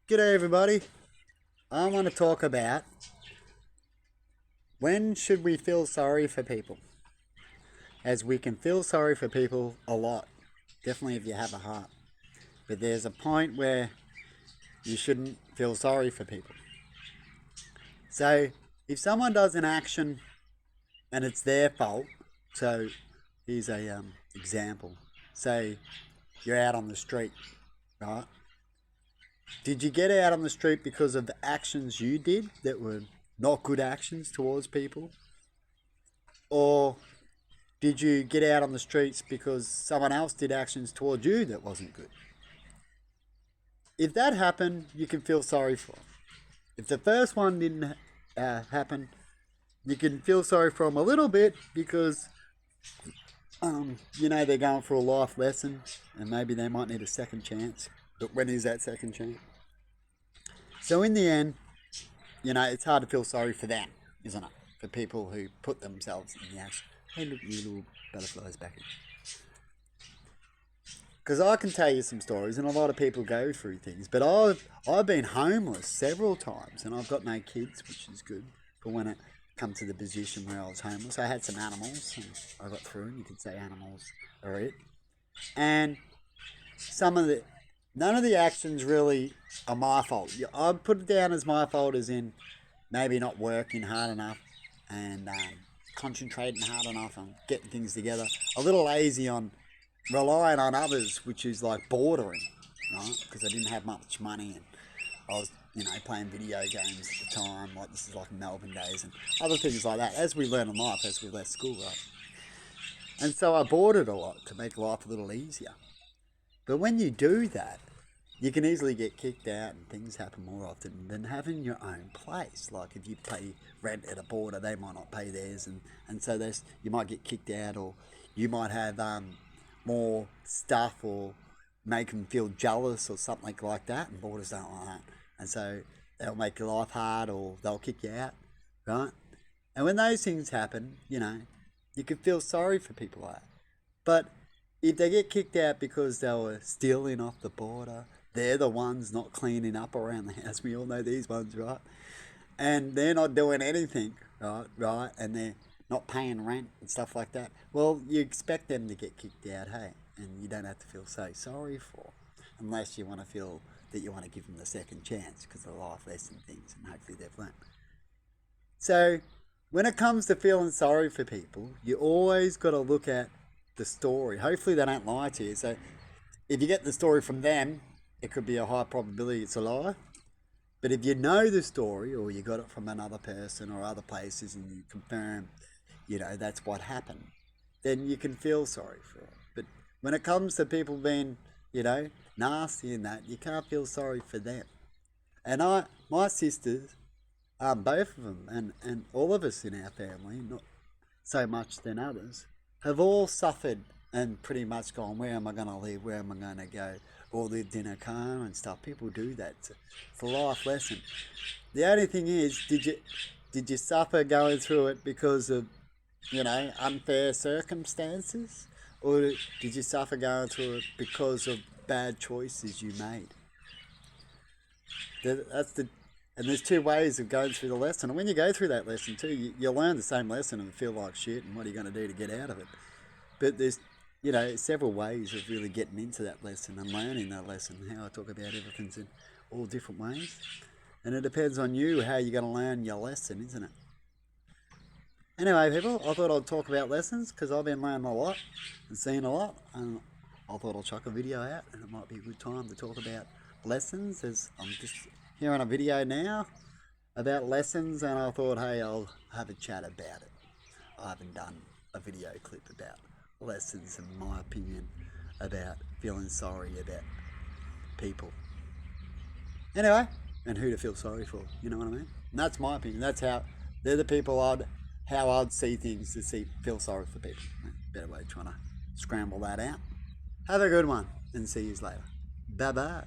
G'day everybody. I want to talk about when should we feel sorry for people? As we can feel sorry for people a lot, definitely if you have a heart. But there's a point where you shouldn't feel sorry for people. So if someone does an action and it's their fault, so here's a example. Say you're out on the street, right? Did you get out on the street because of the actions you did that were not good actions towards people? Or did you get out on the streets because someone else did actions towards you that wasn't good? If that happened, you can feel sorry for them. If the first one didn't happen, you can feel sorry for them a little bit because, they're going for a life lesson and maybe they might need a second chance. But when is that second chance? So in the end, it's hard to feel sorry for them, isn't it? For people who put themselves in the action. Hey, look, you little butterflies back in. Because I can tell you some stories, and a lot of people go through things. But I've been homeless several times, and I've got no kids, which is good. But when it come to the position where I was homeless, I had some animals, and I got through. And you could say animals are it. And none of the actions really are my fault. I'd put it down as my fault, as in maybe not working hard enough and concentrating hard enough on getting things together. A little lazy on relying on others, which is like bordering, right? Because I didn't have much money and I was, playing video games at the time. Like this is like Melbourne days and other things like that. As we learn in life, as we left school, right? And so I boarded a lot to make life a little easier. But when you do that, you can easily get kicked out and things happen more often than having your own place. Like if you pay rent at a border, they might not pay theirs. And so you might get kicked out, or you might have more stuff or make them feel jealous or something like that. And borders don't like that. And so they'll make your life hard or they'll kick you out, right? And when those things happen, you can feel sorry for people like that. But if they get kicked out because they were stealing off the border, they're the ones not cleaning up around the house. We all know these ones, right? And they're not doing anything, right? And they're not paying rent and stuff like that. Well, you expect them to get kicked out, hey? And you don't have to feel so sorry for them, unless you want to feel that you want to give them the second chance because of life lesson things and hopefully they've learned. So when it comes to feeling sorry for people, you always got to look at the story. Hopefully they don't lie to you. So if you get the story from them, it could be a high probability it's a lie. But if you know the story or you got it from another person or other places and you confirm, that's what happened, then you can feel sorry for it. But when it comes to people being, nasty and that, you can't feel sorry for them. And my sisters, both of them, and all of us in our family, not so much than others, have all suffered and pretty much gone, where am I going to live? Where am I going to go? Or lived in a car and stuff. People do that. It's a life lesson. The only thing is, did you suffer going through it because of, unfair circumstances? Or did you suffer going through it because of bad choices you made? And there's two ways of going through the lesson. And when you go through that lesson too, you learn the same lesson and feel like shit and what are you going to do to get out of it? But there's, several ways of really getting into that lesson and learning that lesson. How I talk about everything's in all different ways. And it depends on you how you're going to learn your lesson, isn't it? Anyway, people, I thought I'd talk about lessons because I've been learning a lot and seeing a lot. And I thought I'll chuck a video out and it might be a good time to talk about lessons, as I'm just hearing a video now about lessons and I thought, hey, I'll have a chat about it. I haven't done a video clip about lessons and my opinion about feeling sorry about people. Anyway, and who to feel sorry for, you know what I mean? And that's my opinion. That's how they're the people how I'd see things to feel sorry for people. Better way of trying to scramble that out. Have a good one and see you later. Bye bye.